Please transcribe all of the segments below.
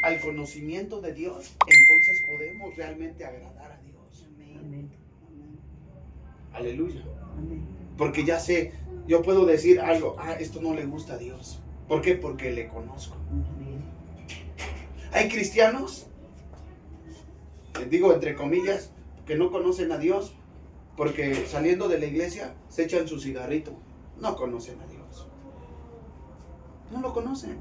al conocimiento de Dios, entonces podemos realmente agradar a Dios. Amén. Aleluya. Amén. Porque ya sé, yo puedo decir algo, esto no le gusta a Dios. ¿Por qué? Porque le conozco. Amén. Hay cristianos, digo entre comillas, que no conocen a Dios porque saliendo de la iglesia se echan su cigarrito. No conocen a Dios. No lo conocen.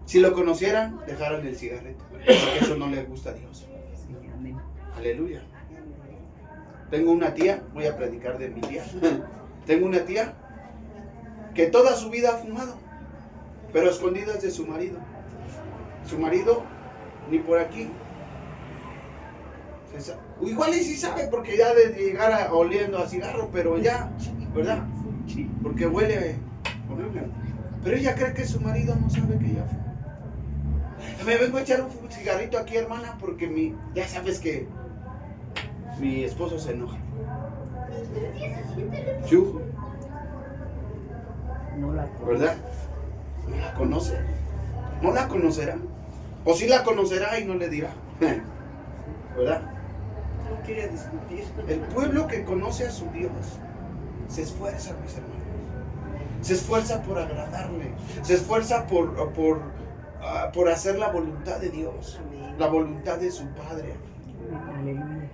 Si lo conocieran, dejaran el cigarrito. Porque eso no le gusta a Dios. Sí, amén. Aleluya. Tengo una tía, voy a predicar de mi tía. Tengo una tía que toda su vida ha fumado, pero a escondidas de su marido. Su marido ni por aquí. Igual y sí sabe porque ya de llegar oliendo a cigarro, pero ya, ¿verdad? Porque huele horrible. Pero ella cree que su marido no sabe que ella fuma. Me vengo a echar un cigarrito aquí, hermana, porque ya sabes que mi esposo se enoja. Chujo. No la conozco. ¿Verdad? No la conoce. No la conocerá. O sí la conocerá y no le dirá. ¿Verdad? No quiere discutir. El pueblo que conoce a su Dios se esfuerza, mis hermanos. Se esfuerza por agradarle. Se esfuerza por hacer la voluntad de Dios. La voluntad de su Padre. Aleluya.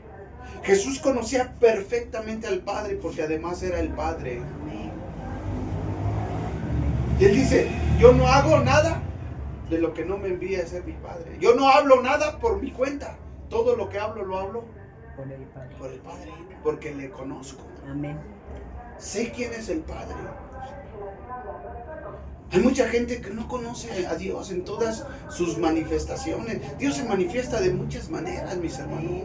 Jesús conocía perfectamente al Padre porque además era el Padre. Y Él dice, yo no hago nada de lo que no me envía a ser mi Padre. Yo no hablo nada por mi cuenta. Todo lo que hablo, lo hablo Por el Padre. por el Padre, porque le conozco. Amén. Sé quién es el Padre. Hay mucha gente que no conoce a Dios en todas sus manifestaciones. Dios se manifiesta de muchas maneras, mis hermanos.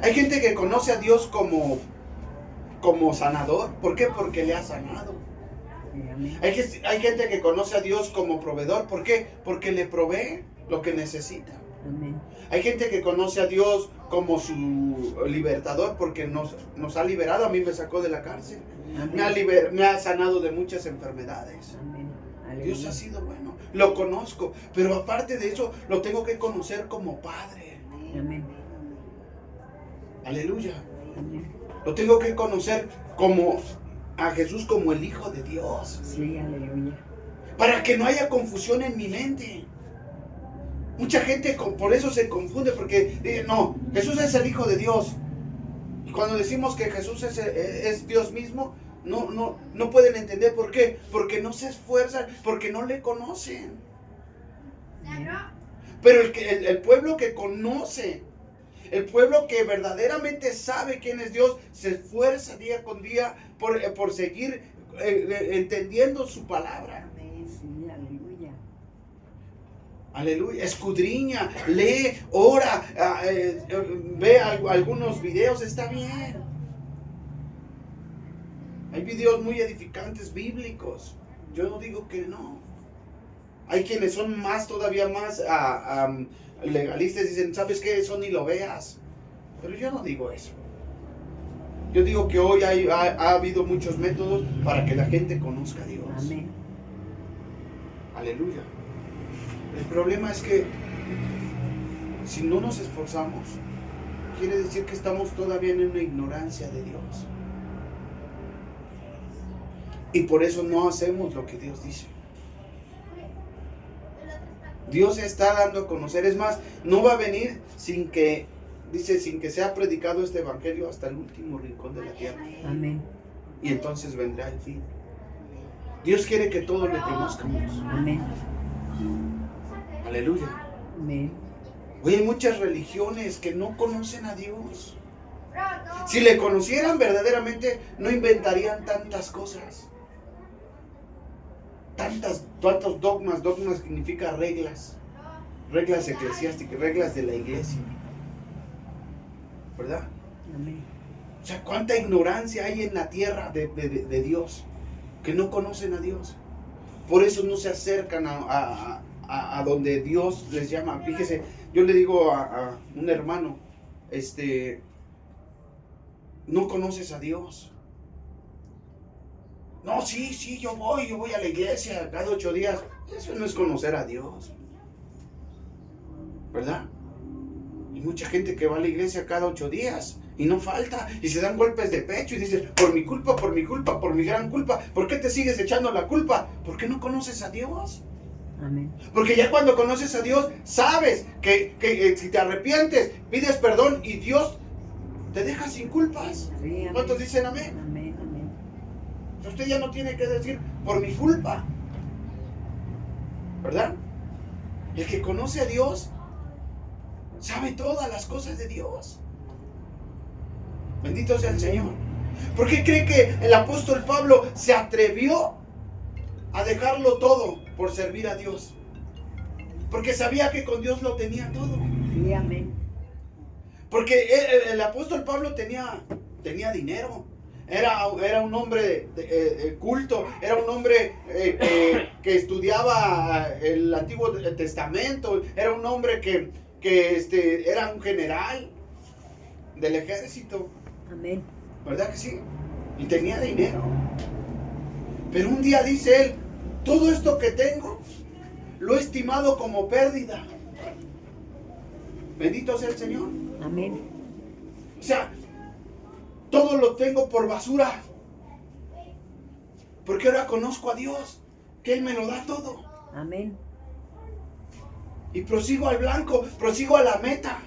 Hay gente que conoce a Dios como sanador. ¿Por qué? Porque le ha sanado. Hay gente que conoce a Dios como proveedor. ¿Por qué? Porque le provee lo que necesita. Amén. Hay gente que conoce a Dios como su libertador porque nos ha liberado. A mí me sacó de la cárcel. Me ha sanado de muchas enfermedades. Amén. Dios ha sido bueno. Lo conozco. Pero aparte de eso, lo tengo que conocer como Padre. Amén. Aleluya. Amén. Lo tengo que conocer como a Jesús como el Hijo de Dios. Sí, aleluya. Para que no haya confusión en mi mente. Mucha gente por eso se confunde porque dice, no, Jesús es el Hijo de Dios. Y cuando decimos que Jesús es Dios mismo, no pueden entender por qué. Porque no se esfuerzan, porque no le conocen. Pero el pueblo que conoce, el pueblo que verdaderamente sabe quién es Dios, se esfuerza día con día por seguir entendiendo su palabra. Sí, aleluya. Aleluya, escudriña, lee, ora, ve algunos videos, está bien. Hay videos muy edificantes bíblicos. Yo no digo que no. Hay quienes son todavía más legalistas, dicen, ¿sabes qué? Eso ni lo veas. Pero yo no digo eso. Yo digo que hoy ha habido muchos métodos para que la gente conozca a Dios. Amén. Aleluya. El problema es que si no nos esforzamos, quiere decir que estamos todavía en una ignorancia de Dios. Y por eso no hacemos lo que Dios dice. Dios se está dando a conocer. Es más, no va a venir sin que sea predicado este evangelio hasta el último rincón de la tierra. Amén. Y entonces vendrá el fin. Dios quiere que todos le conozcamos. Amén. Aleluya. Amén. Hoy hay muchas religiones que no conocen a Dios. Si le conocieran verdaderamente, no inventarían tantas cosas. Tantos dogmas. Dogmas significa reglas. Reglas eclesiásticas, reglas de la iglesia. ¿Verdad? Amén. O sea, cuánta ignorancia hay en la tierra de Dios, que no conocen a Dios. Por eso no se acercan a donde Dios les llama. Fíjese, yo le digo a un hermano, no conoces a Dios. No, sí, yo voy a la iglesia cada 8 días. Eso no es conocer a Dios. ¿verdad? Hay mucha gente que va a la iglesia cada 8 días y no falta, y se dan golpes de pecho y dicen, por mi culpa, por mi culpa, por mi gran culpa. ¿Por qué te sigues echando la culpa? ¿Por qué no conoces a Dios? Amén. Porque ya cuando conoces a Dios, sabes que si te arrepientes, pides perdón y Dios te deja sin culpas. Sí, amén. ¿Cuántos dicen amén? Amén, amén. Usted ya no tiene que decir por mi culpa, ¿verdad? El que conoce a Dios sabe todas las cosas de Dios. Bendito sea el Señor. ¿Por qué cree que el apóstol Pablo se atrevió a dejarlo todo por servir a Dios? Porque sabía que con Dios lo tenía todo. Sí, amén. Porque el apóstol Pablo tenía dinero. Era un hombre culto. Era un hombre que estudiaba el Antiguo Testamento. Era un hombre que era un general del ejército. Amén. ¿Verdad que sí? Y tenía dinero. Pero un día dice él, todo esto que tengo lo he estimado como pérdida. Bendito sea el Señor. Amén. O sea, todo lo tengo por basura. Porque ahora conozco a Dios, que Él me lo da todo. Amén. Y prosigo al blanco, prosigo a la meta.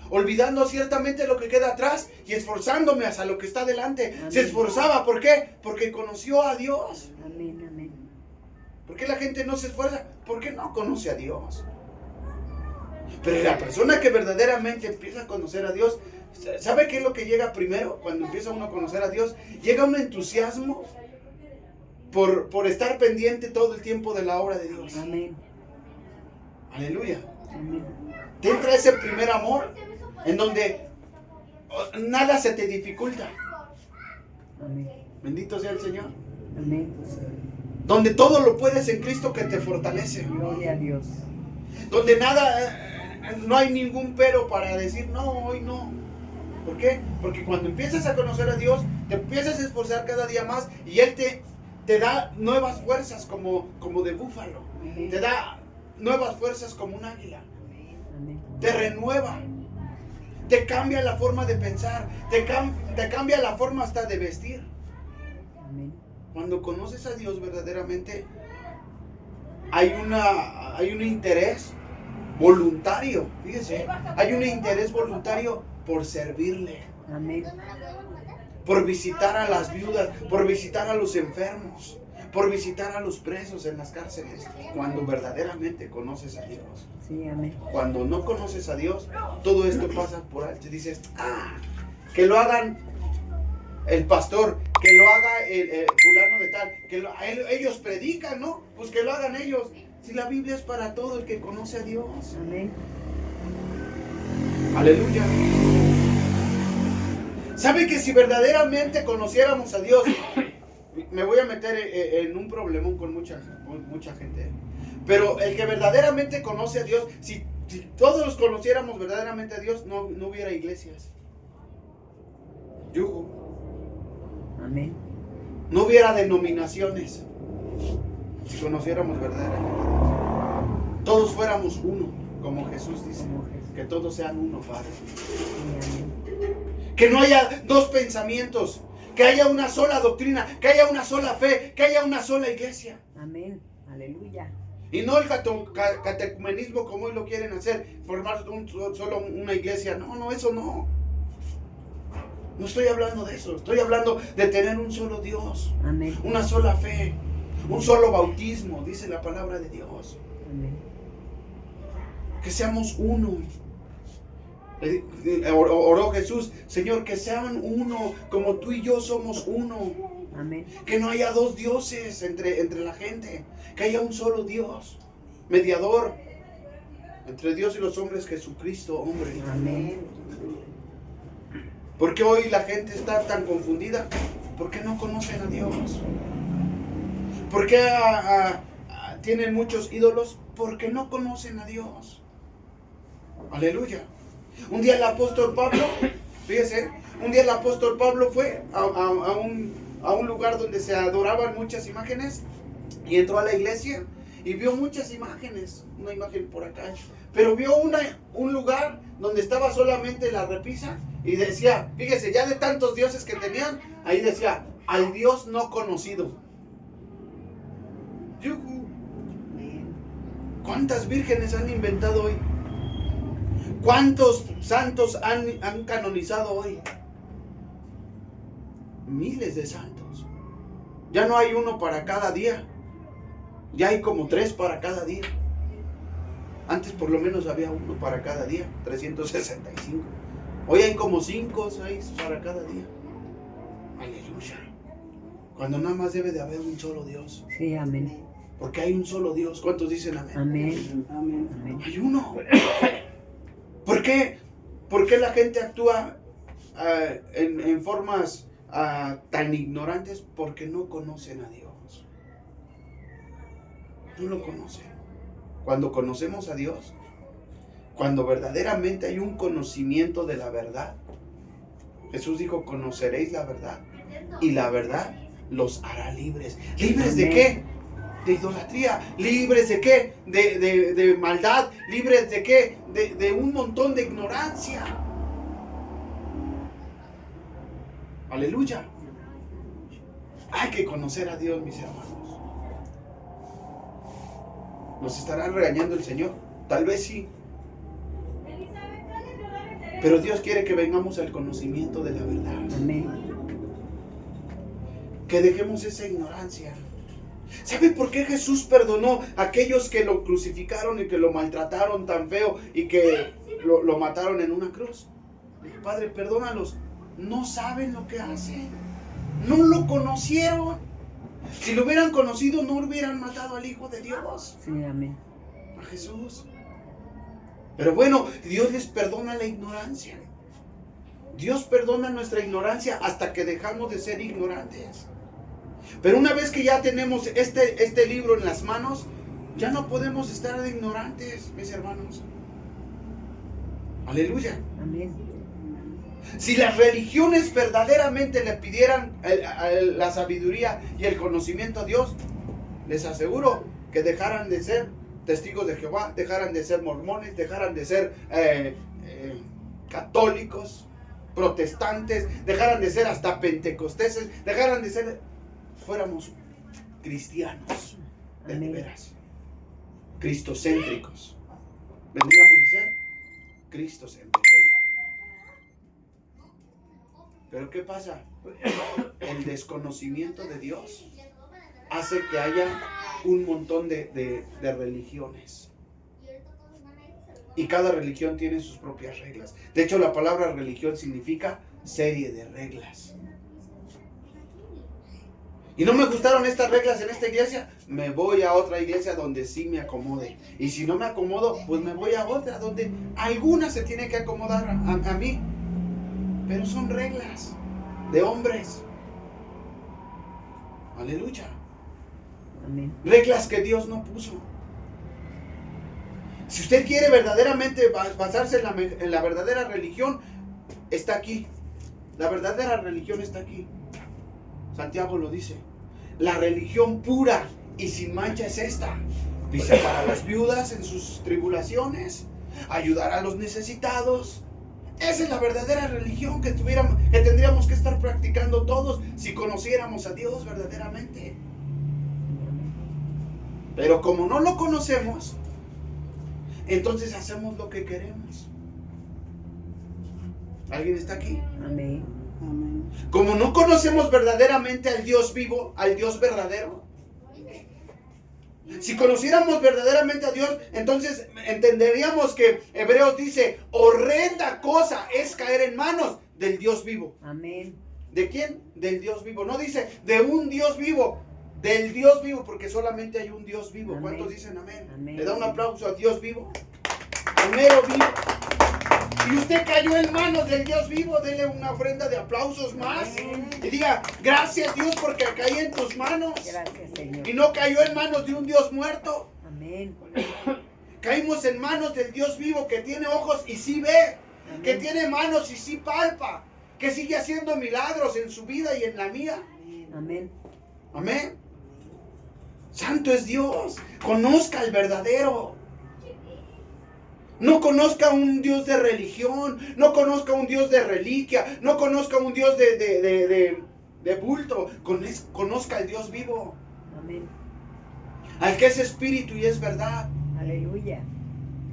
Olvidando ciertamente lo que queda atrás y esforzándome hacia lo que está delante. Amén. Se esforzaba, ¿por qué? Porque conoció a Dios. Amén, amén. ¿Por qué la gente no se esfuerza? Porque no conoce a Dios. Pero la persona que verdaderamente empieza a conocer a Dios, ¿sabe qué es lo que llega primero? Cuando empieza uno a conocer a Dios, llega un entusiasmo por estar pendiente todo el tiempo de la obra de Dios. Amén. Aleluya. Amén. Te entra ese primer amor en donde nada se te dificulta. Amén. Bendito sea el Señor. Amén. Donde todo lo puedes en Cristo que te fortalece. Gloria a Dios. Donde nada, no hay ningún pero para decir, no, hoy no. ¿Por qué? Porque cuando empiezas a conocer a Dios, te empiezas a esforzar cada día más y Él te da nuevas fuerzas como de búfalo. Amén. Te da nuevas fuerzas como un águila. Amén. Te renueva. Te cambia la forma de pensar. Te cambia la forma hasta de vestir. Amén. Cuando conoces a Dios verdaderamente, hay un interés voluntario. Fíjese, hay un interés voluntario por servirle, Amén. por visitar a las viudas, por visitar a los enfermos, por visitar a los presos en las cárceles. Cuando verdaderamente conoces a Dios. Sí, amén. Cuando no conoces a Dios, todo esto pasa por alto y dices, que lo hagan el pastor, que lo haga el fulano de tal, ellos predican, ¿no? Pues que lo hagan ellos. Si la Biblia es para todo el que conoce a Dios. Amén. Aleluya. ¿Sabe que si verdaderamente conociéramos a Dios, me voy a meter en un problemón con mucha gente, pero el que verdaderamente conoce a Dios, si todos conociéramos verdaderamente a Dios, no hubiera iglesias. Yugo. Amén. No hubiera denominaciones. Si conociéramos verdaderamente a Dios. Todos fuéramos uno, como Jesús dice. Como Jesús. Que todos sean uno, Padre. Sí, amén. Que no haya dos pensamientos. Que haya una sola doctrina. Que haya una sola fe. Que haya una sola iglesia. Amén. Aleluya. Y no el catecumenismo como hoy lo quieren hacer. Formar solo una iglesia. No, eso no. No estoy hablando de eso. Estoy hablando de tener un solo Dios. Amén. Una sola fe. Un solo bautismo. Dice la palabra de Dios. Amén. Que seamos uno. Oró Jesús, Señor, que sean uno, como tú y yo somos uno. Amén. Que no haya dos dioses entre la gente, que haya un solo Dios, mediador entre Dios y los hombres, Jesucristo, hombre. Amén. ¿Por qué hoy la gente está tan confundida? Porque no conocen a Dios. ¿Por qué tienen muchos ídolos? Porque no conocen a Dios. Aleluya. Un día el apóstol Pablo, fíjese, fue a un lugar donde se adoraban muchas imágenes y entró a la iglesia y vio muchas imágenes, una imagen por acá, pero vio un lugar donde estaba solamente la repisa y decía, fíjese, ya de tantos dioses que tenían, ahí decía, al Dios no conocido. ¡Yujú! ¿Cuántas vírgenes han inventado hoy? ¿Cuántos santos han canonizado hoy? Miles de santos. Ya no hay uno para cada día. Ya hay como 3 para cada día. Antes por lo menos había uno para cada día, 365. Hoy hay como 5 o 6 para cada día. Aleluya. Cuando nada más debe de haber un solo Dios. Sí, amén. Porque hay un solo Dios. ¿Cuántos dicen amén? Amén. Amén. Amén. Hay uno. ¿Por qué la gente actúa en formas tan ignorantes? Porque no conocen a Dios. No lo conocen. Cuando conocemos a Dios, cuando verdaderamente hay un conocimiento de la verdad, Jesús dijo, conoceréis la verdad y la verdad los hará libres. ¿Libres de qué? De idolatría. ¿Libres de qué? De maldad. ¿Libres de qué? De un montón de ignorancia. Aleluya. Hay que conocer a Dios, mis hermanos. ¿Nos estará regañando el Señor? Tal vez sí. Pero Dios quiere que vengamos al conocimiento de la verdad. Amén. Que dejemos esa ignorancia. ¿Sabe por qué Jesús perdonó a aquellos que lo crucificaron y que lo maltrataron tan feo y que lo mataron en una cruz? Padre, perdónalos. No saben lo que hacen. No lo conocieron. Si lo hubieran conocido, no hubieran matado al Hijo de Dios. Sí, amén. A Jesús. Pero bueno, Dios les perdona la ignorancia. Dios perdona nuestra ignorancia hasta que dejamos de ser ignorantes. Pero una vez que ya tenemos este libro en las manos, ya no podemos estar de ignorantes, mis hermanos. Aleluya. Amén. Si las religiones verdaderamente le pidieran la sabiduría y el conocimiento a Dios, les aseguro que dejaran de ser testigos de Jehová, dejaran de ser mormones, dejaran de ser católicos, protestantes, dejaran de ser hasta pentecosteses, dejaran de ser, fuéramos cristianos de veras, cristocéntricos. Vendríamos a ser Cristos en pequeño. Pero ¿qué pasa? El desconocimiento de Dios hace que haya un montón de religiones. Y cada religión tiene sus propias reglas. De hecho, la palabra religión significa serie de reglas. Y no me gustaron estas reglas en esta iglesia, me voy a otra iglesia donde sí me acomode. Y si no me acomodo, pues me voy a otra donde alguna se tiene que acomodar a mí. Pero son reglas de hombres. Aleluya. Amén. Reglas que Dios no puso. Si usted quiere verdaderamente basarse en la verdadera religión, está aquí. La verdadera religión está aquí. Santiago lo dice. La religión pura y sin mancha es esta. Dice, para las viudas en sus tribulaciones, ayudar a los necesitados. Esa es la verdadera religión que tendríamos que estar practicando todos si conociéramos a Dios verdaderamente. Pero como no lo conocemos, entonces hacemos lo que queremos. ¿Alguien está aquí? Amén. Amén. Como no conocemos verdaderamente al Dios vivo, al Dios verdadero. Si conociéramos verdaderamente a Dios, entonces entenderíamos que Hebreos dice, horrenda cosa es caer en manos del Dios vivo. Amén. ¿De quién? Del Dios vivo. No dice de un Dios vivo, del Dios vivo, porque solamente hay un Dios vivo. Amén. ¿Cuántos dicen amén? Amén. Le da un aplauso a Dios vivo. Al mero vivo. Y usted cayó en manos del Dios vivo, dele una ofrenda de aplausos más. Amén. Y diga, gracias Dios porque caí en tus manos. Gracias, Señor. Y no cayó en manos de un Dios muerto. Amén. Caímos en manos del Dios vivo que tiene ojos y sí ve. Amén. Que tiene manos y sí palpa. Que sigue haciendo milagros en su vida y en la mía. Amén. Amén. Santo es Dios. Conozca al verdadero. No conozca un Dios de religión. No conozca un Dios de reliquia. No conozca un Dios de bulto. Conozca al Dios vivo. Amén. Al que es espíritu y es verdad. Aleluya.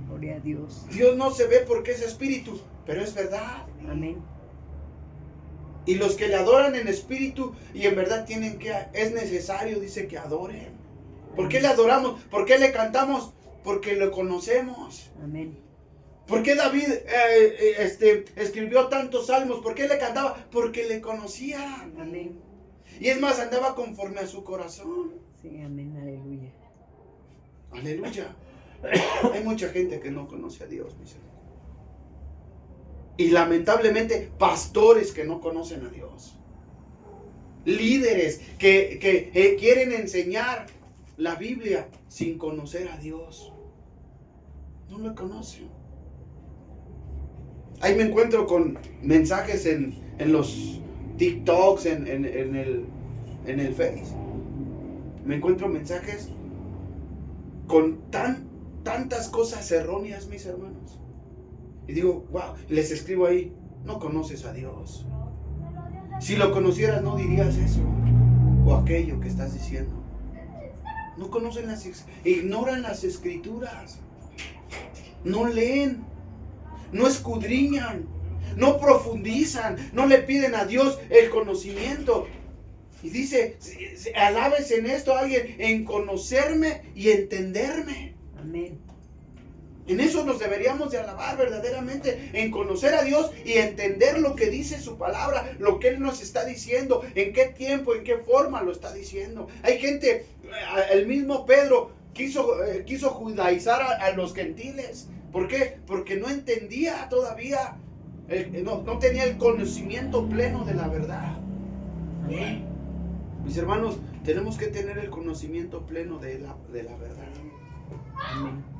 Gloria a Dios. Dios no se ve porque es espíritu, pero es verdad. Amén. Y los que le adoran en espíritu y en verdad es necesario, dice, que adoren. ¿Por qué le adoramos? ¿Por qué le cantamos? Porque lo conocemos. Amén. ¿Por qué David escribió tantos salmos? ¿Por qué le cantaba? Porque le conocía. Amén. Y es más, andaba conforme a su corazón. Sí, amén. Aleluya. Aleluya. Hay mucha gente que no conoce a Dios, mis hermanos. Y lamentablemente, pastores que no conocen a Dios. Líderes que quieren enseñar la Biblia sin conocer a Dios. No lo conocen. Ahí me encuentro con mensajes en los TikToks, en el Face. Me encuentro mensajes con tantas cosas erróneas, mis hermanos. Y digo, wow, les escribo ahí, no conoces a Dios. Si lo conocieras no dirías eso o aquello que estás diciendo. No conocen ignoran las escrituras. No leen, no escudriñan, no profundizan, no le piden a Dios el conocimiento. Y dice, alabes en esto a alguien, en conocerme y entenderme. Amén. En eso nos deberíamos de alabar verdaderamente, en conocer a Dios y entender lo que dice su palabra, lo que Él nos está diciendo, en qué tiempo, en qué forma lo está diciendo. Hay gente, el mismo Pedro quiso judaizar a los gentiles. ¿Por qué? Porque no entendía todavía, no tenía el conocimiento pleno de la verdad. Amén. Mis hermanos, tenemos que tener el conocimiento pleno de la verdad. Amén.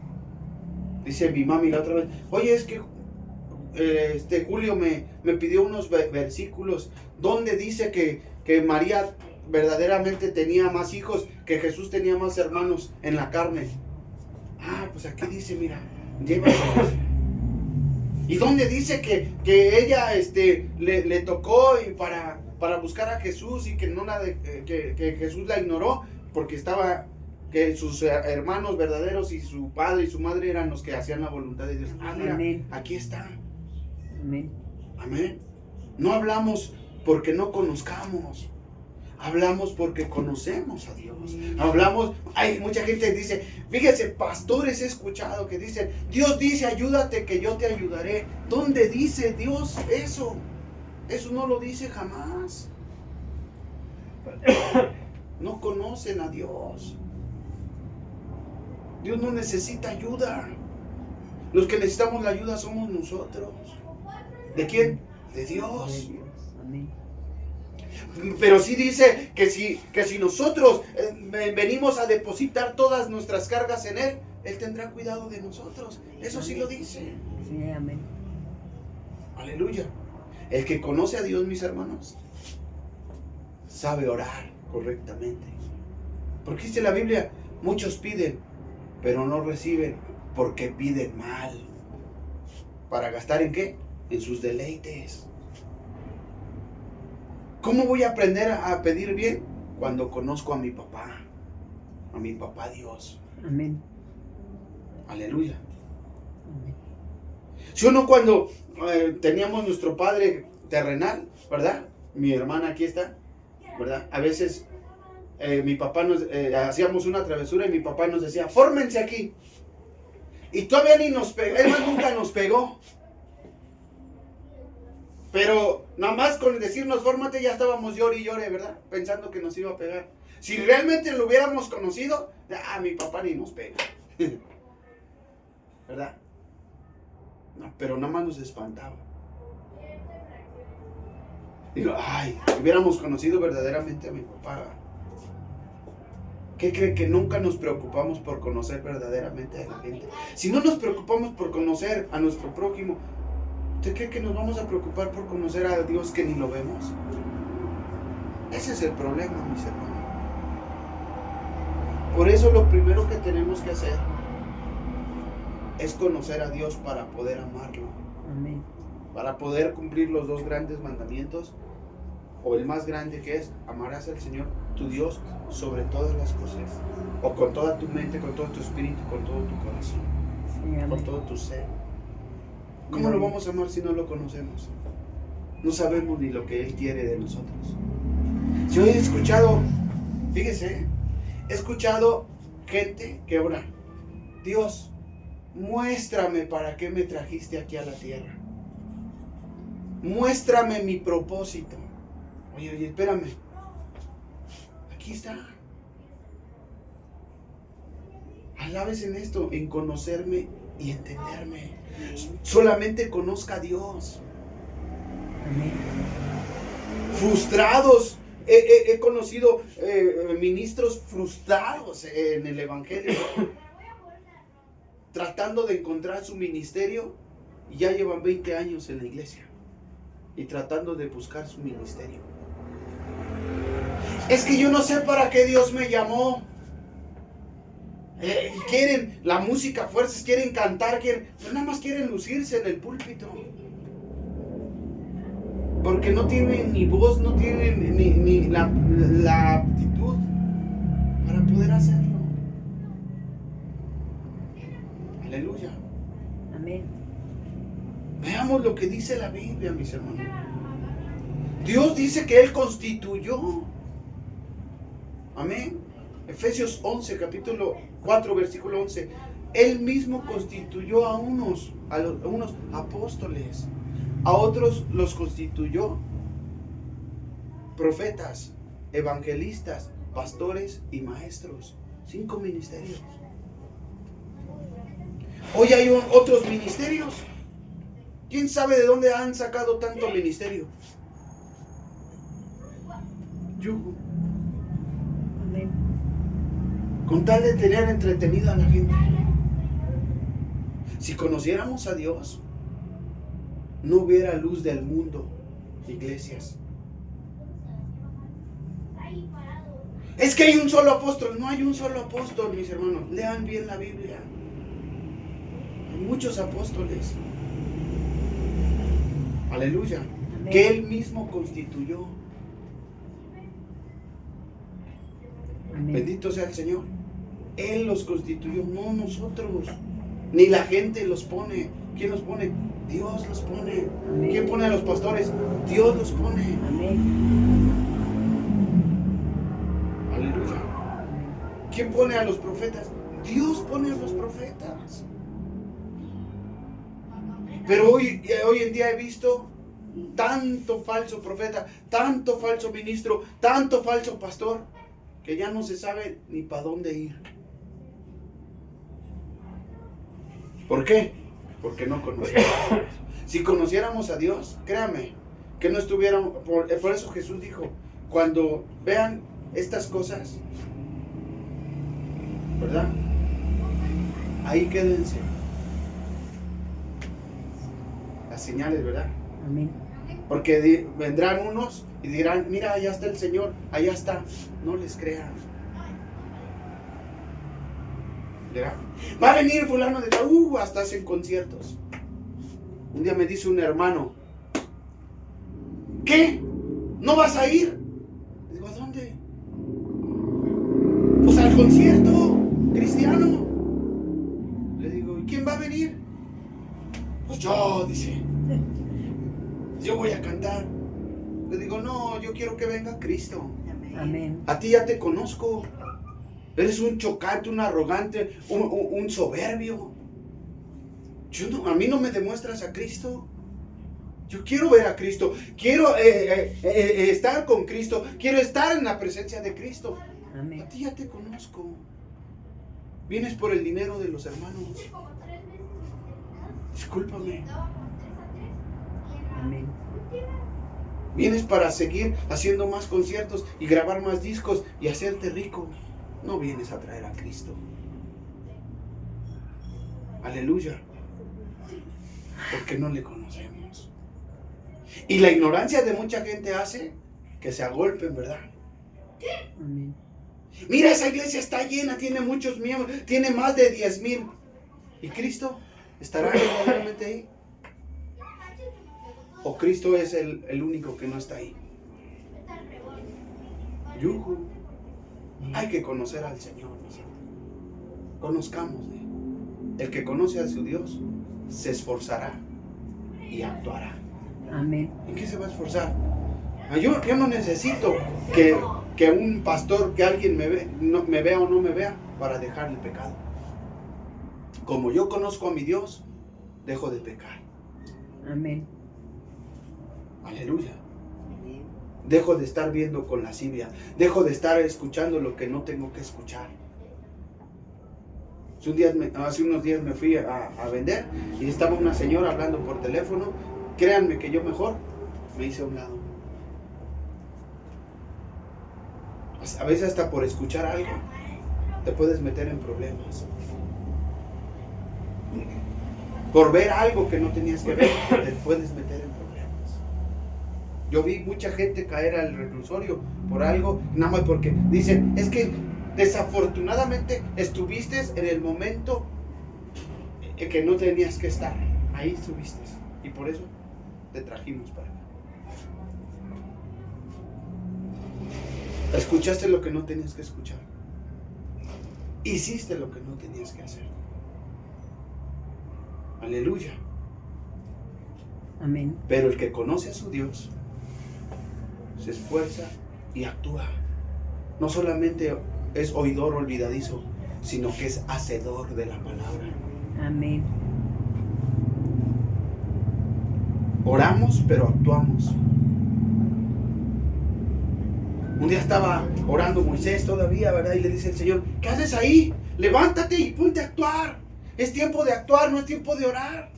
Dice mi mami la otra vez, oye, es que Julio me pidió unos versículos donde dice que María verdaderamente tenía más hijos, que Jesús tenía más hermanos en la carne. Ah, pues aquí dice, mira, llévalos. ¿Y dónde dice que ella le tocó y para buscar a Jesús y que Jesús la ignoró porque estaba... que sus hermanos verdaderos y su padre y su madre eran los que hacían la voluntad de Dios? Ah, mira, amén. Aquí está. Amén. Amén. No hablamos porque no conozcamos. Hablamos porque conocemos a Dios. Hablamos, hay mucha gente que dice, fíjese, pastores he escuchado que dicen, Dios dice, ayúdate que yo te ayudaré. ¿Dónde dice Dios eso? Eso no lo dice jamás. No conocen a Dios. Dios no necesita ayuda. Los que necesitamos la ayuda somos nosotros. ¿De quién? De Dios. Amén. Pero sí dice que si nosotros venimos a depositar todas nuestras cargas en Él, Él tendrá cuidado de nosotros. Eso sí lo dice. Sí, amén. Aleluya. El que conoce a Dios, mis hermanos, sabe orar correctamente. Porque dice la Biblia, muchos piden, pero no reciben porque piden mal. ¿Para gastar en qué? En sus deleites. ¿Cómo voy a aprender a pedir bien? Cuando conozco a mi papá Dios. Amén. Aleluya. Amén. Si uno cuando teníamos nuestro padre terrenal, ¿verdad? Mi hermana aquí está, ¿verdad? A veces mi papá hacíamos una travesura y mi papá nos decía, fórmense aquí. Y todavía ni nos pegó, él más nunca nos pegó. Pero nada más con decirnos fórmate ya estábamos llore y llore, ¿verdad? Pensando que nos iba a pegar. Si realmente lo hubiéramos conocido, mi papá ni nos pega. ¿Verdad? No, pero nada más nos espantaba. Digo, si hubiéramos conocido verdaderamente a mi papá. ¿Qué cree? Que nunca nos preocupamos por conocer verdaderamente a la gente. Si no nos preocupamos por conocer a nuestro prójimo, ¿usted cree que nos vamos a preocupar por conocer a Dios que ni lo vemos? Ese es el problema, mis hermanos. Por eso lo primero que tenemos que hacer es conocer a Dios para poder amarlo, Amén. para poder cumplir los dos grandes mandamientos, o el más grande, que es: amarás al Señor tu Dios sobre todas las cosas, o con toda tu mente, con todo tu espíritu, con todo tu corazón, Sí, con amén. todo tu ser. ¿Cómo lo vamos a amar si no lo conocemos? No sabemos ni lo que Él quiere de nosotros. Yo he escuchado, fíjese, he escuchado gente que ora: Dios, muéstrame para qué me trajiste aquí a la tierra. Muéstrame mi propósito. Oye, espérame. Aquí está. Alabes en esto, en conocerme y entenderme. Solamente conozca a Dios. Amén. Frustrados. He conocido ministros frustrados en el Evangelio, tratando de encontrar su ministerio, y ya llevan 20 años en la iglesia y tratando de buscar su ministerio. Es que yo no sé para qué Dios me llamó. Quieren la música a fuerzas, quieren cantar, pero nada más quieren lucirse en el púlpito, porque no tienen ni voz, no tienen ni la aptitud para poder hacerlo. Aleluya. Amén. Veamos lo que dice la Biblia, mis hermanos. Dios dice que Él constituyó. Amén. Efesios 11, capítulo 4, versículo 11. Él mismo constituyó a unos apóstoles, a otros los constituyó profetas, evangelistas, pastores y maestros. 5 ministerios. Hoy hay otros ministerios. ¿Quién sabe de dónde han sacado tanto ministerio? Yugo. Amén. Con tal de tener entretenida a la gente. Si conociéramos a Dios, no hubiera luz del mundo, iglesias. Es que hay un solo apóstol. No hay un solo apóstol, mis hermanos. Lean bien la Biblia. Hay muchos apóstoles. Aleluya. Amén. Que Él mismo constituyó. Amén. Bendito sea el Señor. Él los constituyó, no nosotros. Ni la gente los pone. ¿Quién los pone? Dios los pone. Amén. ¿Quién pone a los pastores? Dios los pone. Amén. Aleluya. ¿Quién pone a los profetas? Dios pone a los profetas. Pero hoy en día he visto tanto falso profeta, tanto falso ministro, tanto falso pastor, que ya no se sabe ni para dónde ir. ¿Por qué? Porque no conocemos a Dios. Si conociéramos a Dios, créame, que no estuviéramos. Por eso Jesús dijo: cuando vean estas cosas, ¿verdad? Ahí quédense. Las señales, ¿verdad? Amén. Porque vendrán unos y dirán: mira, allá está el Señor, allá está. No les crean. ¿Verdad? Va a venir fulano de tal, hasta hacen conciertos. Un día me dice un hermano: ¿qué? ¿No vas a ir? Le digo: ¿a dónde? Pues al concierto cristiano. Le digo: ¿y quién va a venir? Pues yo, dice. Yo voy a cantar. Le digo: no, yo quiero que venga Cristo. Amén. A ti ya te conozco. Eres un chocante, un arrogante, un soberbio. A mí no me demuestras a Cristo. Yo quiero ver a Cristo. Quiero estar con Cristo. Quiero estar en la presencia de Cristo. Amén. A ti ya te conozco. Vienes por el dinero de los hermanos. Discúlpame. Amén. Vienes para seguir haciendo más conciertos y grabar más discos y hacerte rico. No vienes a traer a Cristo. Aleluya. Porque no le conocemos. Y la ignorancia de mucha gente hace que se agolpen, ¿verdad? Amén. Mira, esa iglesia está llena, tiene muchos miembros, tiene más de 10,000. ¿Y Cristo estará verdaderamente ahí? ¿O Cristo es el único que no está ahí? Yuhu. Hay que conocer al Señor. Conozcámosle. El que conoce a su Dios se esforzará y actuará. Amén. ¿En qué se va a esforzar? Yo no necesito que un pastor, que alguien me vea o no me vea para dejar el pecado. Como yo conozco a mi Dios, dejo de pecar. Amén. Aleluya. Dejo de estar viendo con lascivia. Dejo de estar escuchando lo que no tengo que escuchar. Hace unos días me fui a vender y estaba una señora hablando por teléfono. Créanme que yo mejor me hice a un lado. A veces hasta por escuchar algo te puedes meter en problemas. Por ver algo que no tenías que ver, te puedes meter en problemas. Yo vi mucha gente caer al reclusorio por algo, nada más porque dicen, es que desafortunadamente estuviste en el momento en que no tenías que estar. Ahí estuviste. Y por eso te trajimos para acá. Escuchaste lo que no tenías que escuchar. Hiciste lo que no tenías que hacer. Aleluya. Amén. Pero el que conoce a su Dios se esfuerza y actúa. No solamente es oidor olvidadizo, sino que es hacedor de la palabra. Amén. Oramos, pero actuamos. Un día estaba orando Moisés todavía, ¿verdad? Y le dice el Señor, ¿qué haces ahí? Levántate y ponte a actuar. Es tiempo de actuar, no es tiempo de orar.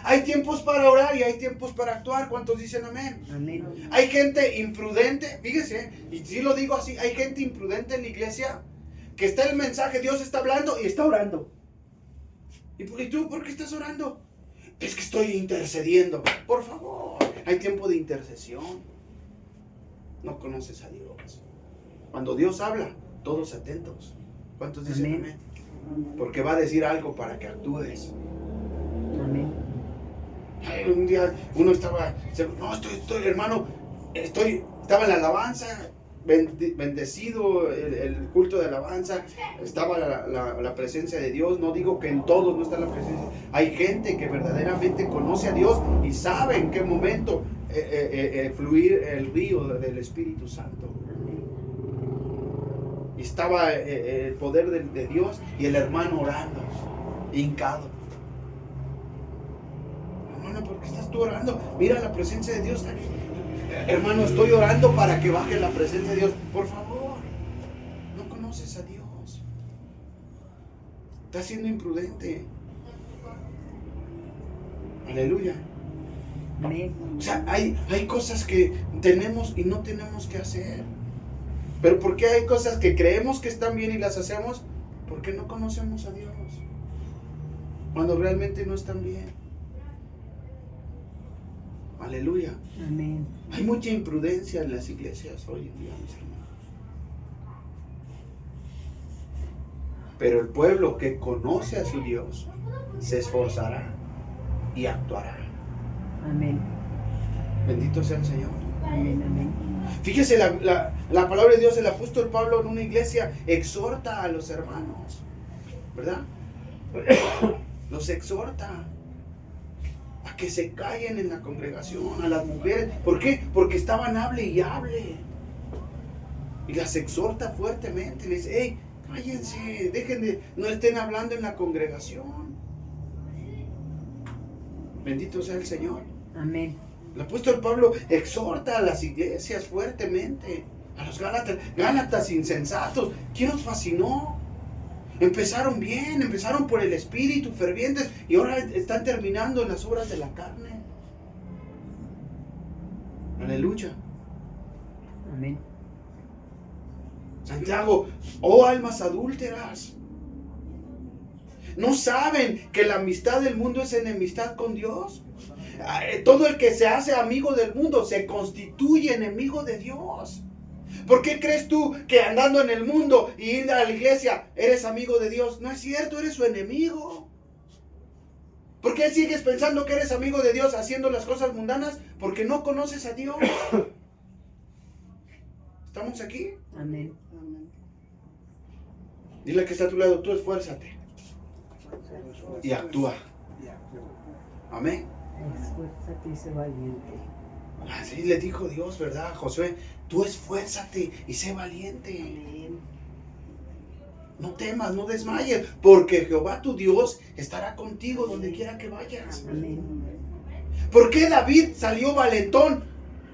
Hay tiempos para orar y hay tiempos para actuar. ¿Cuántos dicen amén? Amén. Hay gente imprudente, fíjese, y si lo digo así, hay gente imprudente en la iglesia que está el mensaje, Dios está hablando y está orando. ¿Y tú por qué estás orando? Es que estoy intercediendo. Por favor, hay tiempo de intercesión. No conoces a Dios. Cuando Dios habla, todos atentos. ¿Cuántos dicen amén? Porque va a decir algo para que actúes. Amén. Un día uno estaba, hermano, estaba en la alabanza, bendecido el culto de alabanza, estaba la presencia de Dios. No digo que en todos no está la presencia. Hay gente que verdaderamente conoce a Dios y sabe en qué momento fluir el río del Espíritu Santo. Y estaba el poder de Dios y el hermano orando, hincado. Hermano, ¿por qué estás tú orando? Mira la presencia de Dios. Hermano, estoy orando para que baje la presencia de Dios. Por favor, no conoces a Dios. Estás siendo imprudente. Aleluya. Amén. O sea, hay cosas que tenemos y no tenemos que hacer. Pero ¿por qué hay cosas que creemos que están bien y las hacemos? Porque no conocemos a Dios. Cuando realmente no están bien. Aleluya. Amén. Hay mucha imprudencia en las iglesias hoy en día, mis hermanos. Pero el pueblo que conoce a su Dios se esforzará y actuará. Amén. Bendito sea el Señor. Amén. Amén. Fíjese la palabra de Dios, el apóstol Pablo en una iglesia exhorta a los hermanos, ¿verdad? Los exhorta a que se callen en la congregación, a las mujeres. ¿Por qué? Porque estaban hable y hable. Y las exhorta fuertemente. Les dice, hey, cállense, no estén hablando en la congregación. Bendito sea el Señor. Amén. El apóstol Pablo exhorta a las iglesias fuertemente, a los gálatas insensatos. ¿Quién los fascinó? Empezaron bien, empezaron por el Espíritu, fervientes, y ahora están terminando en las obras de la carne. Aleluya. Amén. Santiago, oh almas adúlteras, ¿no saben que la amistad del mundo es enemistad con Dios? Todo el que se hace amigo del mundo se constituye enemigo de Dios. ¿Por qué crees tú que andando en el mundo y ir a la iglesia eres amigo de Dios? No es cierto, eres su enemigo. ¿Por qué sigues pensando que eres amigo de Dios haciendo las cosas mundanas? Porque no conoces a Dios. ¿Estamos aquí? Amén. Dile que está a tu lado, tú esfuérzate y actúa. Amén. Esfuérzate y sé valiente. Así le dijo Dios, ¿verdad, Josué? Tú esfuérzate y sé valiente. No temas, no desmayes, porque Jehová tu Dios estará contigo donde quiera que vayas. Amén. ¿Por qué David salió valentón?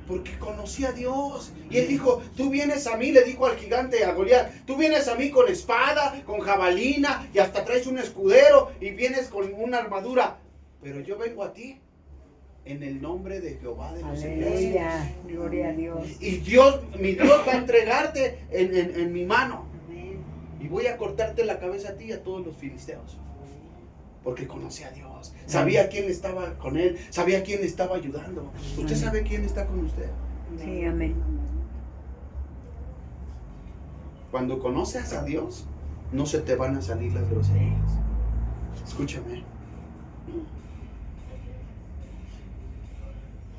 Porque conocía a Dios. Y él dijo, tú vienes a mí, le dijo al gigante, a Goliat, tú vienes a mí con espada, con jabalina, y hasta traes un escudero, y vienes con una armadura. Pero yo vengo a ti en el nombre de Jehová de los ejércitos. Aleluya. Gloria a Dios. Y Dios, mi Dios va a entregarte en mi mano. Y voy a cortarte la cabeza a ti y a todos los filisteos. Porque conocía a Dios. Sabía quién estaba con él. Sabía quién le estaba ayudando. ¿Usted sabe quién está con usted? Sí, amén. Cuando conoces a Dios, no se te van a salir las groserías. Escúchame.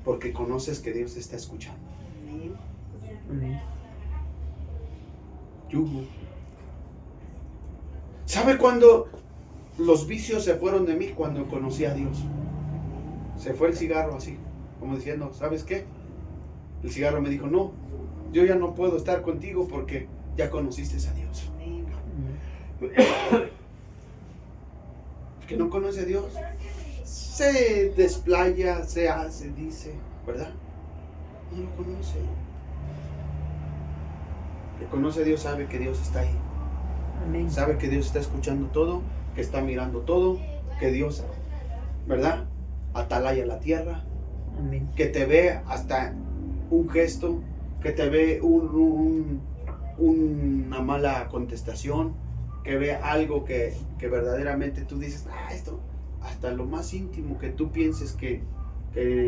Porque conoces que Dios te está escuchando. Amén. Yugo. ¿Sabe cuándo los vicios se fueron de mí? Cuando conocí a Dios. Se fue el cigarro así, como diciendo, ¿sabes qué? El cigarro me dijo, no, yo ya no puedo estar contigo porque ya conociste a Dios. El que no conoce a Dios se desplaya, se hace, dice, ¿verdad? No lo conoce. El que conoce a Dios sabe que Dios está ahí. Amén. Sabe que Dios está escuchando todo, que está mirando todo, que Dios, ¿verdad? Atalaya la tierra, Amén. que te ve hasta un gesto, que te ve una mala contestación, que ve algo que verdaderamente tú dices, esto, hasta lo más íntimo que tú pienses que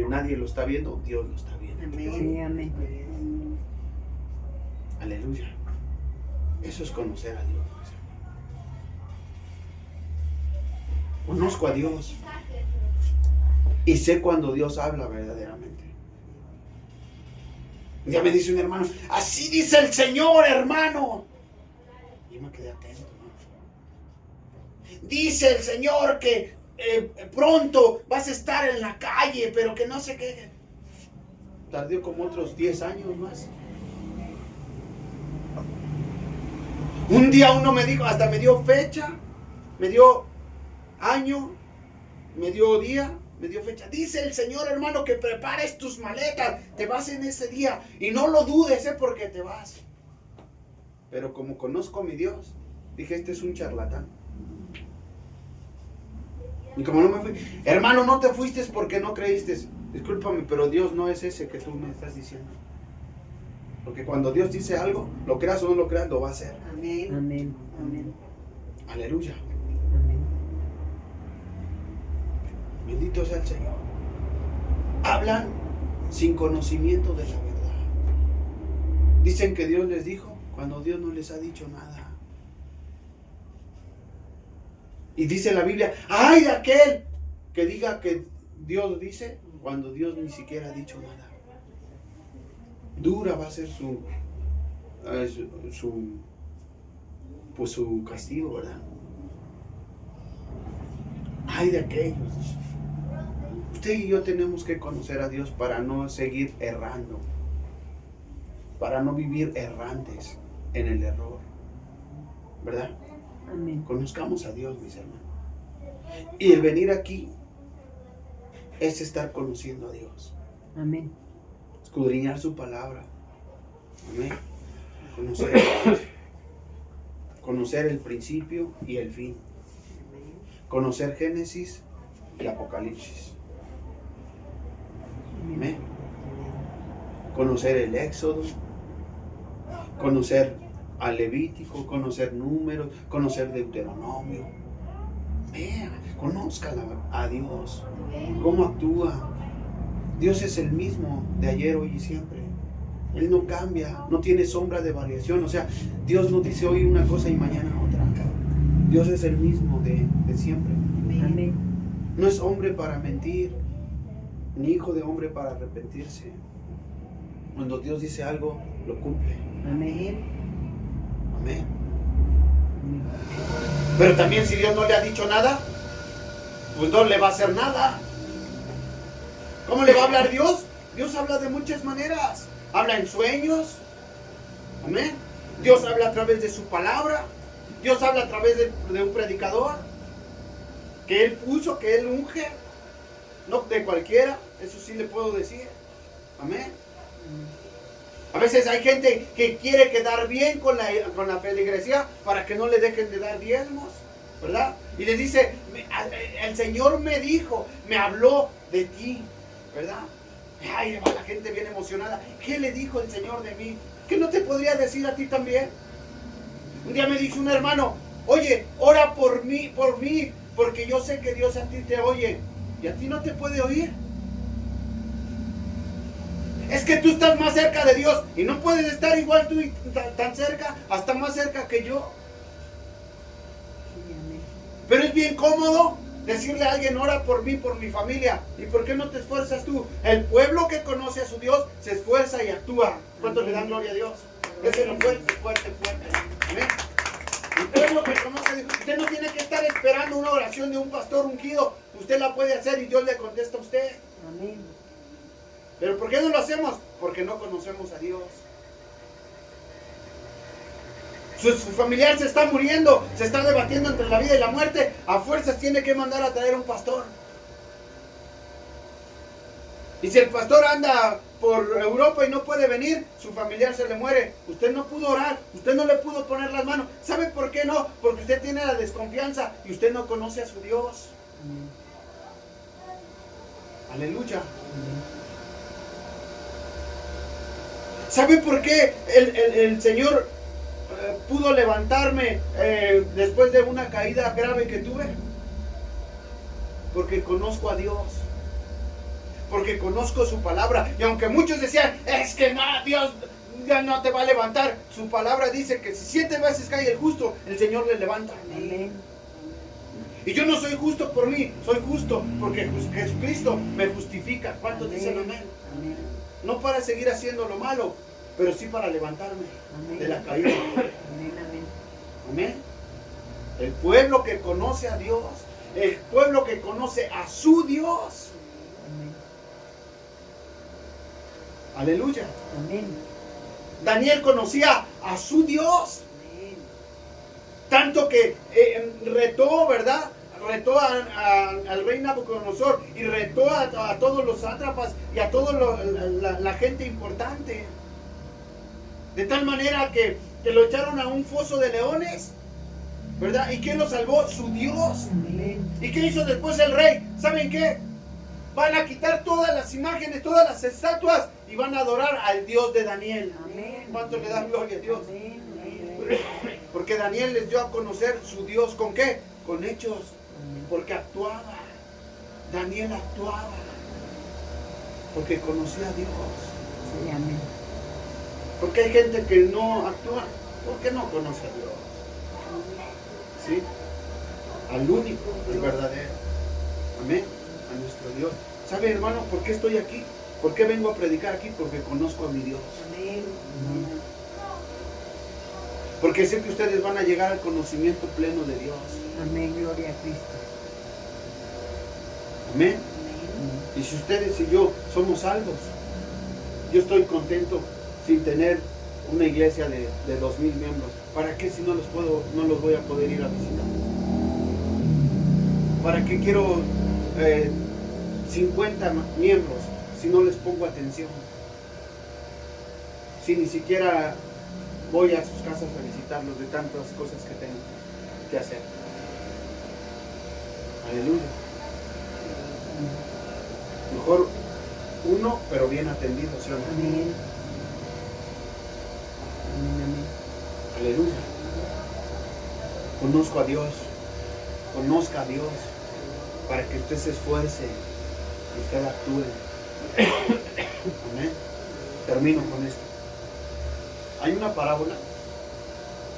nadie lo está viendo, Dios lo está viendo. Sí, amén. Aleluya. Eso es conocer a Dios. Conozco a Dios y sé cuando Dios habla verdaderamente. Ya me dice un hermano, así dice el Señor, hermano. Y yo me quedé atento, ¿no? Dice el Señor que pronto vas a estar en la calle, pero que no sé qué. Tardó como otros 10 años más. Un día uno me dijo, hasta me dio fecha, me dio año, me dio día, me dio fecha. Dice el Señor, hermano, que prepares tus maletas, te vas en ese día y no lo dudes, porque te vas. Pero como conozco a mi Dios, dije, este es un charlatán. Y como no me fui, hermano, no te fuiste porque no creíste. Discúlpame, pero Dios no es ese que tú me estás diciendo. Porque cuando Dios dice algo, lo creas o no lo creas, lo va a hacer. Amén. Amén. Amén. Aleluya. Amén. Bendito sea el Señor. Hablan sin conocimiento de la verdad. Dicen que Dios les dijo cuando Dios no les ha dicho nada. Y dice la Biblia, ¡ay de aquel que diga que Dios dice cuando Dios ni siquiera ha dicho nada! Dura va a ser su castigo, ¿verdad? ¡Ay de aquellos! Usted y yo tenemos que conocer a Dios para no seguir errando, para no vivir errantes en el error, ¿verdad? Amén. Conozcamos a Dios, mis hermanos. Y el venir aquí es estar conociendo a Dios. Amén. Escudriñar su palabra. Amén. Conocer el principio y el fin. Conocer Génesis y Apocalipsis. Amén. Conocer el Éxodo. Conocer al Levítico, conocer Números, conocer Deuteronomio. Vea, conózcala a Dios, cómo actúa. Dios es el mismo de ayer, hoy y siempre. Él no cambia, no tiene sombra de variación. O sea, Dios no dice hoy una cosa y mañana otra. Dios es el mismo de siempre. Amén. No es hombre para mentir, ni hijo de hombre para arrepentirse. Cuando Dios dice algo, lo cumple. Amén. Amén. Pero también si Dios no le ha dicho nada, pues no le va a hacer nada. ¿Cómo le va a hablar Dios? Dios habla de muchas maneras. Habla en sueños. Amén. Dios habla a través de su palabra. Dios habla a través de un predicador que Él puso, que Él unge. No de cualquiera, eso sí le puedo decir. Amén. A veces hay gente que quiere quedar bien con la feligresía para que no le dejen de dar diezmos, ¿verdad? Y les dice, el Señor me dijo, me habló de ti, ¿verdad? Ay, va la gente bien emocionada. ¿Qué le dijo el Señor de mí? ¿Qué no te podría decir a ti también? Un día me dijo un hermano, oye, ora por mí, porque yo sé que Dios a ti te oye y a ti no te puede oír. Es que tú estás más cerca de Dios y no puedes estar igual tú tan cerca, hasta más cerca que yo. Pero es bien cómodo decirle a alguien, ora por mí, por mi familia. ¿Y por qué no te esfuerzas tú? El pueblo que conoce a su Dios se esfuerza y actúa. ¿Cuántos le dan gloria a Dios? Ese es lo fuerte, fuerte, fuerte. ¿Amén? El pueblo que conoce a Dios. Usted no tiene que estar esperando una oración de un pastor ungido. Usted la puede hacer y Dios le contesta a usted. Amén. ¿Pero por qué no lo hacemos? Porque no conocemos a Dios. Su familiar se está muriendo, se está debatiendo entre la vida y la muerte. A fuerzas tiene que mandar a traer a un pastor. Y si el pastor anda por Europa y no puede venir, su familiar se le muere. Usted no pudo orar, usted no le pudo poner las manos. ¿Sabe por qué no? Porque usted tiene la desconfianza y usted no conoce a su Dios. Aleluya. ¿Sabe por qué el Señor pudo levantarme después de una caída grave que tuve? Porque conozco a Dios. Porque conozco su palabra. Y aunque muchos decían, es que no, Dios ya no te va a levantar. Su palabra dice que si 7 veces cae el justo, el Señor le levanta. Amén. Y yo no soy justo por mí, soy justo porque Jesucristo me justifica. ¿Cuántos dicen amén? Amén. No para seguir haciendo lo malo, pero sí para levantarme Amén. de la caída. Amén, amén. Amén. El pueblo que conoce a Dios, el pueblo que conoce a su Dios. Amén. Aleluya. Amén. Daniel conocía a su Dios. Tanto que retó, ¿verdad? Retó al rey Nabucodonosor y retó a todos los sátrapas y a toda la gente importante. De tal manera que lo echaron a un foso de leones, ¿verdad? ¿Y quién lo salvó? Su Dios. Amén. ¿Y qué hizo después el rey? ¿Saben qué? Van a quitar todas las imágenes, todas las estatuas y van a adorar al Dios de Daniel. Amén. ¿Cuánto le dan gloria a Dios? Amén. Porque Daniel les dio a conocer su Dios. ¿Con qué? Con hechos. Porque actuaba. Daniel actuaba. Porque conocía a Dios. Sí, amén. Porque hay gente que no actúa porque no conoce a Dios. ¿Sí? Al único, el verdadero. Amén. A nuestro Dios. ¿Sabe, hermano, por qué estoy aquí? ¿Por qué vengo a predicar aquí? Porque conozco a mi Dios. Amén. Porque sé que ustedes van a llegar al conocimiento pleno de Dios. Amén. Gloria a Cristo. Amén. Y si ustedes y yo somos salvos, yo estoy contento sin tener una iglesia de 2,000 miembros. ¿Para qué si no los voy a poder ir a visitar? ¿Para qué quiero 50 miembros si no les pongo atención? Si ni siquiera voy a sus casas a visitarlos de tantas cosas que tengo que hacer. Aleluya. Mejor uno, pero bien atendido, ¿sí o no? Amén. Amén, amén. Aleluya. Conozco a Dios. Conozca a Dios. Para que usted se esfuerce y usted actúe. Amén. Termino con esto. Hay una parábola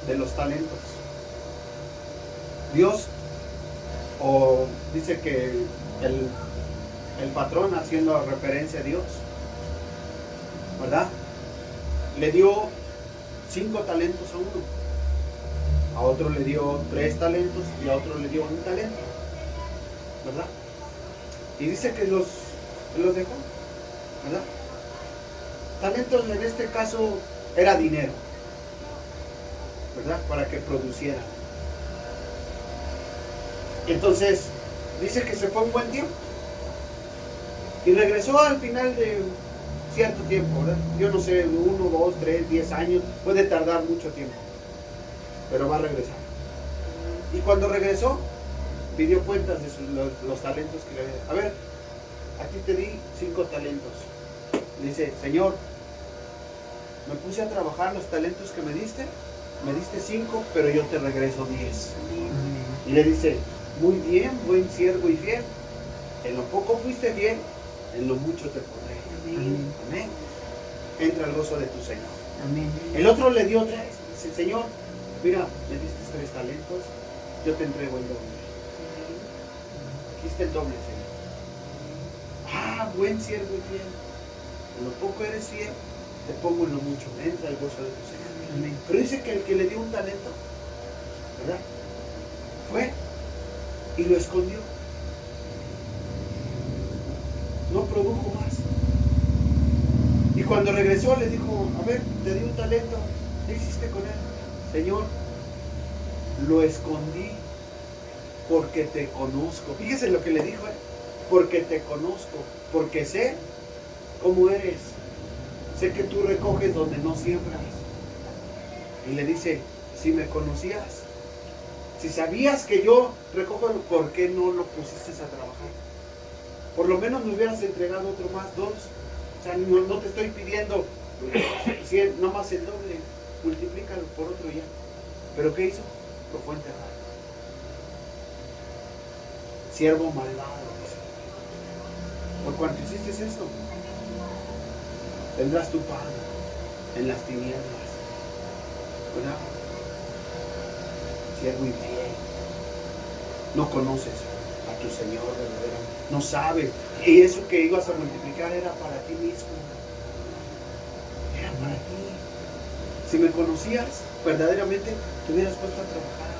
de los talentos. Dios, o dice que el patrón, haciendo referencia a Dios, ¿verdad?, le dio 5 talentos a uno, a otro le dio 3 talentos y a otro le dio 1 talento, ¿verdad? Y dice que los dejó, ¿verdad? Talentos en este caso era dinero, ¿verdad?, para que producieran. Entonces dice que se fue un buen tiempo y regresó al final de cierto tiempo, ¿verdad? Yo no sé, 1, 2, 3, 10 años, puede tardar mucho tiempo, pero va a regresar. Y cuando regresó, pidió cuentas de los talentos que le había dado. A ver, aquí te di 5 talentos. Dice, Señor, me puse a trabajar los talentos que me diste 5, pero yo te regreso 10. Y le dice, muy bien, buen siervo y fiel. En lo poco fuiste fiel, en lo mucho te pondré. Amén. Amén. Entra al gozo de tu Señor. Amén. El otro le dio 3. Dice, Señor, mira, me diste 3 talentos, yo te entrego el doble. Aquí está el doble, Señor. Ah, buen siervo y fiel. En lo poco eres fiel, te pongo en lo mucho. Entra al gozo de tu Señor. Amén. Pero dice que el que le dio un talento, ¿verdad?, fue y lo escondió. No produjo más. Y cuando regresó le dijo, a ver, te di un talento, ¿qué hiciste con él? Señor, lo escondí porque te conozco. Fíjese lo que le dijo, porque te conozco, porque sé cómo eres. Sé que tú recoges donde no siembras. Y le dice, si me conocías, si sabías que yo recojo, ¿por qué no lo pusiste a trabajar? Por lo menos me hubieras entregado otro más, 2. O sea, no te estoy pidiendo 100, no más el doble. Multiplícalo por otro ya. ¿Pero qué hizo? Lo fue a enterrar. Siervo malvado. Por cuanto hiciste esto, tendrás tu pan en las tinieblas, ¿verdad? Siervo infiel. No conoces a tu Señor verdaderamente. No sabes. Y eso que ibas a multiplicar era para ti mismo. Era para ti. Si me conocías verdaderamente, te hubieras puesto a trabajar.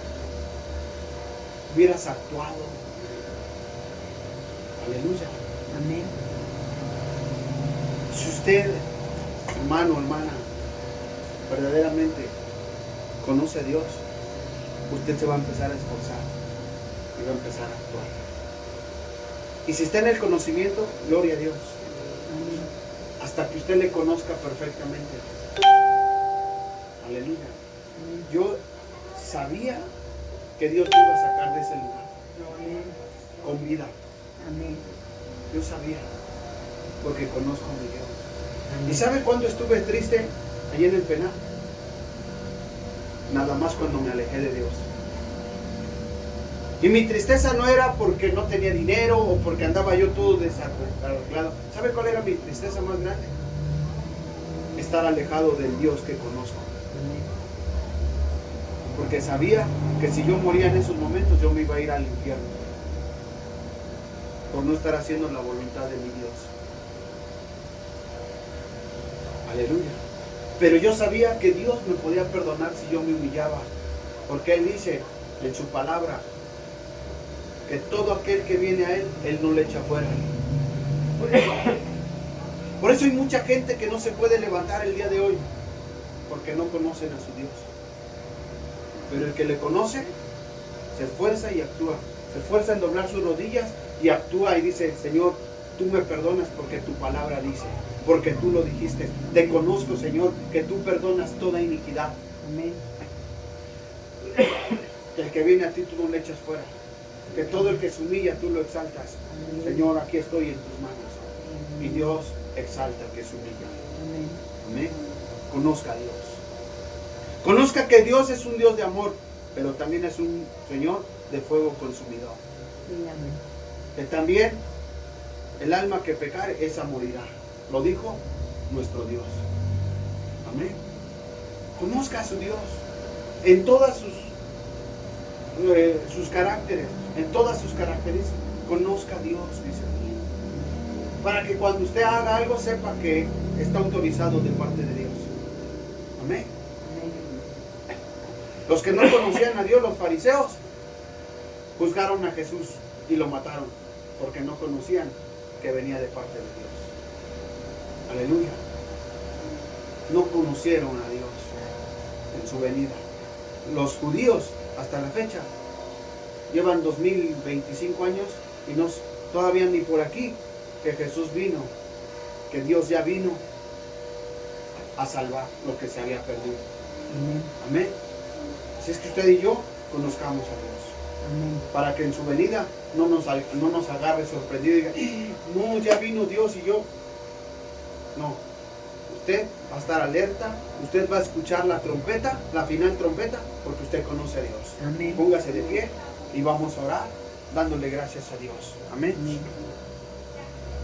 Hubieras actuado. Aleluya. Amén. Si usted, hermano, hermana, verdaderamente conoce a Dios, usted se va a empezar a esforzar y va a empezar a actuar. Y si está en el conocimiento, gloria a Dios. Amén. Hasta que usted le conozca perfectamente. Aleluya. Amén. Yo sabía que Dios me iba a sacar de ese lugar Amén. con vida. Amén. Yo sabía, porque conozco a mi Dios. ¿Y Amén. sabe cuándo estuve triste allí en el penal? Nada más cuando me alejé de Dios. Y mi tristeza no era porque no tenía dinero o porque andaba yo todo desarreglado. ¿Sabe cuál era mi tristeza más grande? Estar alejado del Dios que conozco. Amén. Porque sabía que si yo moría en esos momentos, yo me iba a ir al infierno. Por no estar haciendo la voluntad de mi Dios. Aleluya. Pero yo sabía que Dios me podía perdonar si yo me humillaba. Porque Él dice en su palabra que todo aquel que viene a Él no le echa fuera. Por eso hay mucha gente que no se puede levantar el día de hoy, porque no conocen a su Dios. Pero el que le conoce, se esfuerza y actúa. Se esfuerza en doblar sus rodillas y actúa y dice, Señor, tú me perdonas porque tu palabra dice, porque tú lo dijiste. Te conozco, Señor, que tú perdonas toda iniquidad. Amén. Que el que viene a ti tú no le echas fuera. Que todo el que se humilla tú lo exaltas. Amén. Señor, aquí estoy en tus manos. Y Dios exalta al que se humilla. Amén. Amén. Conozca a Dios. Conozca que Dios es un Dios de amor, pero también es un Señor de fuego consumidor. Sí, amén. Que también el alma que pecare, esa morirá. Lo dijo nuestro Dios. Amén. Conozca a su Dios en todas sus caracteres, en todas sus características. Conozca a Dios, mis hermanos. Para que cuando usted haga algo sepa que está autorizado de parte de Dios. Amén. Los que no conocían a Dios, los fariseos, juzgaron a Jesús y lo mataron porque no conocían que venía de parte de Dios. Aleluya. No conocieron a Dios en su venida. Los judíos hasta la fecha llevan 2025 años y no todavía ni por aquí que Jesús vino, que Dios ya vino a salvar lo que se había perdido. Amén. Amén. Así es que usted y yo conozcamos a Dios. Amén. Para que en su venida no nos agarre sorprendido y diga, no, ya vino Dios y yo. No. Usted va a estar alerta, usted va a escuchar la trompeta, la final trompeta, porque usted conoce a Dios. Amén. Póngase de pie y vamos a orar dándole gracias a Dios. Amén. Amén.